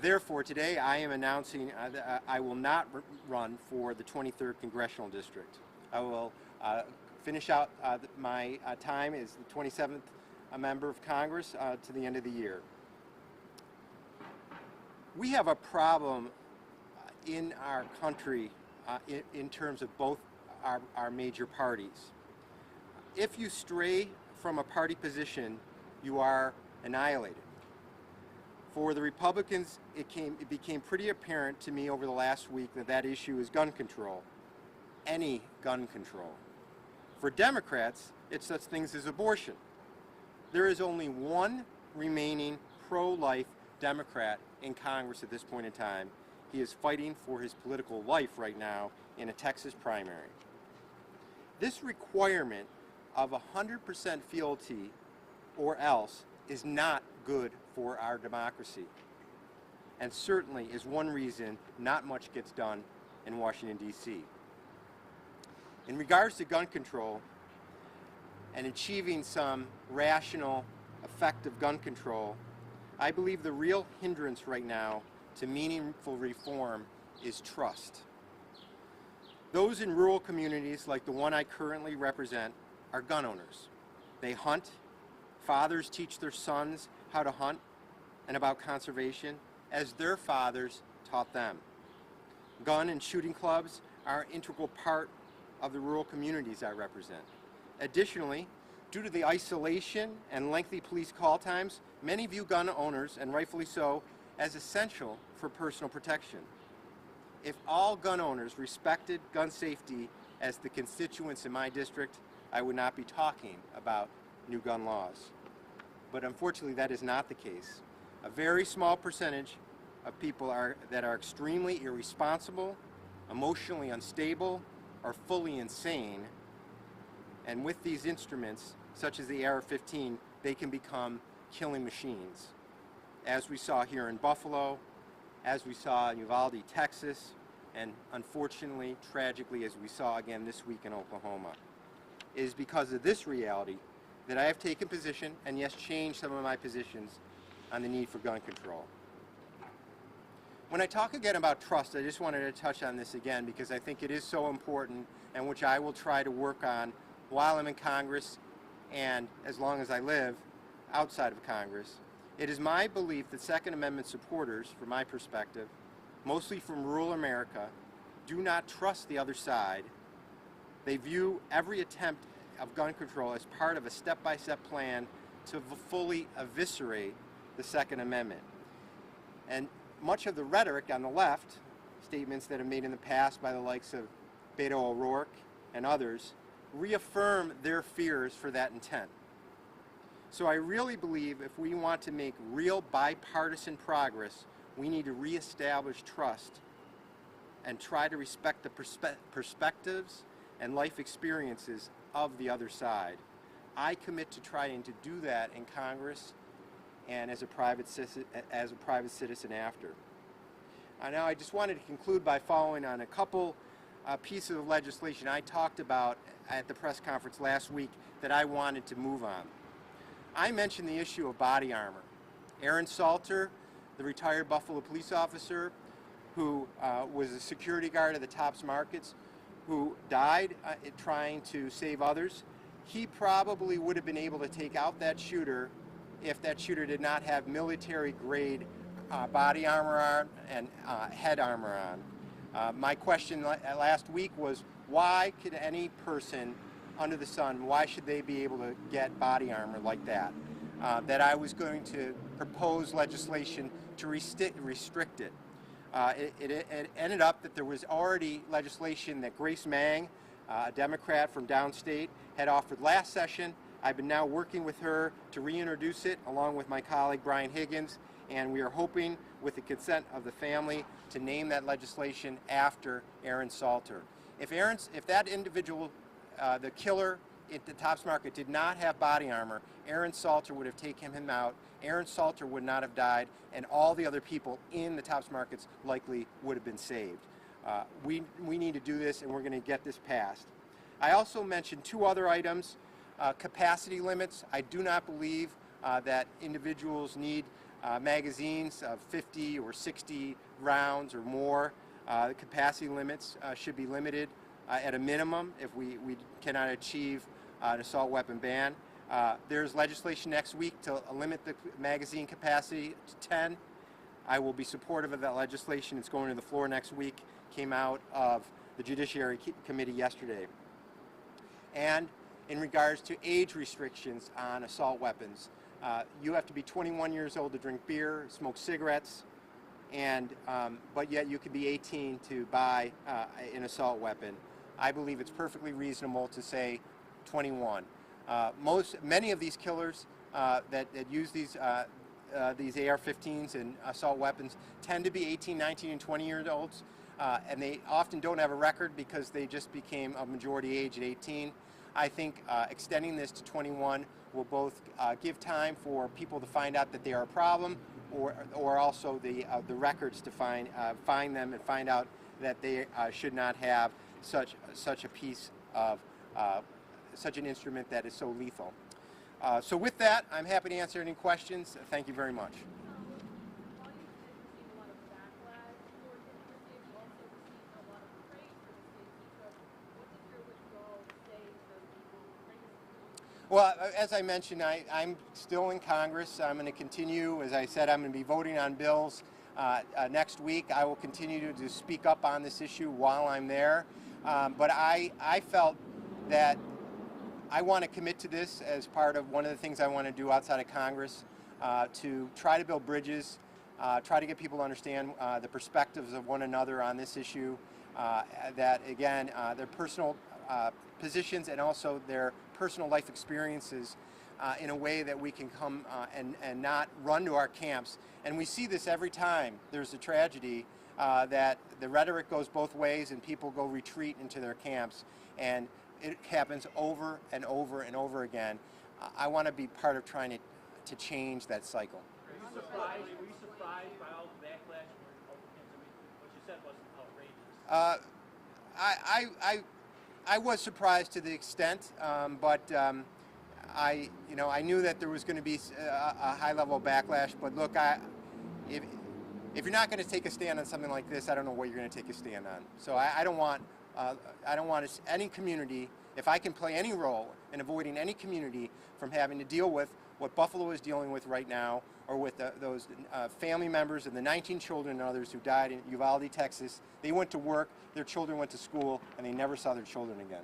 Therefore, today I am announcing that I will not run for the 23rd Congressional District. I will finish out my time as the 27th member of Congress to the end of the year. We have a problem in our country in terms of both our major parties. If you stray from a party position, you are annihilated. For the Republicans, it became pretty apparent to me over the last week that issue is gun control. Any gun control. For Democrats, it's such things as abortion. There is only one remaining pro-life Democrat in Congress at this point in time. He is fighting for his political life right now in a Texas primary. This requirement of 100% fealty or else is not good for our democracy, and certainly is one reason not much gets done in Washington, D.C. In regards to gun control and achieving some rational, effective gun control, I believe the real hindrance right now to meaningful reform is trust. Those in rural communities like the one I currently represent are gun owners. They hunt. Fathers teach their sons how to hunt and about conservation as their fathers taught them. Gun and shooting clubs are an integral part of the rural communities I represent. Additionally, due to the isolation and lengthy police call times, many view gun owners, and rightfully so, as essential for personal protection. If all gun owners respected gun safety as the constituents in my district, I would not be talking about new gun laws. But unfortunately, that is not the case. A very small percentage of people that are extremely irresponsible, emotionally unstable, or fully insane. And with these instruments, such as the AR-15, they can become killing machines. As we saw here in Buffalo, as we saw in Uvalde, Texas, and unfortunately, tragically, as we saw again this week in Oklahoma. It is because of this reality that I have taken position, and yes, changed some of my positions on the need for gun control. When I talk again about trust, I just wanted to touch on this again because I think it is so important, and which I will try to work on while I'm in Congress and as long as I live outside of Congress. It is my belief that Second Amendment supporters, from my perspective, mostly from rural America, do not trust the other side. They view every attempt of gun control as part of a step-by-step plan to fully eviscerate the Second Amendment. And much of the rhetoric on the left, statements that are made in the past by the likes of Beto O'Rourke and others, reaffirm their fears for that intent. So I really believe if we want to make real bipartisan progress, we need to reestablish trust and try to respect the perspectives and life experiences of the other side. I commit to trying to do that in Congress and as a private citizen after. Now I just wanted to conclude by following on a couple pieces of legislation I talked about at the press conference last week that I wanted to move on. I mentioned the issue of body armor. Aaron Salter, the retired Buffalo police officer who was a security guard at the Tops Markets, who died trying to save others, he probably would have been able to take out that shooter if that shooter did not have military-grade body armor on and head armor on. My question last week was, why could any person under the sun, why should they be able to get body armor like that? That I was going to propose legislation to restrict it. It ended up that there was already legislation that Grace Mang, a Democrat from downstate, had offered last session. I've been now working with her to reintroduce it along with my colleague Brian Higgins, and we are hoping, with the consent of the family, to name that legislation after Aaron Salter. If that individual, the killer at the Tops Market, did not have body armor, Aaron Salter would have taken him out. Aaron Salter would not have died, and all the other people in the Tops Markets likely would have been saved. We need to do this, and we're going to get this passed. I also mentioned two other items. Capacity limits. I do not believe that individuals need magazines of 50 or 60 rounds or more. The capacity limits should be limited at a minimum if we cannot achieve an assault weapon ban. There's legislation next week to limit the magazine capacity to 10. I will be supportive of that legislation. It's going to the floor next week. Came out of the Judiciary Committee yesterday. And in regards to age restrictions on assault weapons, you have to be 21 years old to drink beer, smoke cigarettes, and but yet you could be 18 to buy an assault weapon. I believe it's perfectly reasonable to say 21. Many of these killers that use these AR-15s and assault weapons tend to be 18, 19, and 20-year-olds, and they often don't have a record because they just became of majority age at 18. I think extending this to 21 will both give time for people to find out that they are a problem, or also the records to find them and find out that they should not have such a piece of such an instrument that is so lethal. So with that, I'm happy to answer any questions. Thank you very much. While you received a lot of backlash for this initiative, you also received a lot of praise for this initiative. So what did your withdrawal say to those people who praised you? Well, as I mentioned, I'm still in Congress. I'm going to continue. As I said, I'm going to be voting on bills next week. I will continue to speak up on this issue while I'm there. But I felt that I want to commit to this as part of one of the things I want to do outside of Congress, to try to build bridges, try to get people to understand the perspectives of one another on this issue, that again, their personal positions and also their personal life experiences in a way that we can come and not run to our camps. And we see this every time there's a tragedy, that the rhetoric goes both ways and people go retreat into their camps. And it happens over and over and over again. I want to be part of trying to change that cycle. Were you surprised by all the backlash? What you said was outrageous. I was surprised to the extent, but I knew that there was going to be a high level of backlash. But look, if you're not going to take a stand on something like this, I don't know what you're going to take a stand on. So I don't want any community, if I can play any role in avoiding any community from having to deal with what Buffalo is dealing with right now, or with those family members of the 19 children and others who died in Uvalde, Texas. They went to work, their children went to school, and they never saw their children again.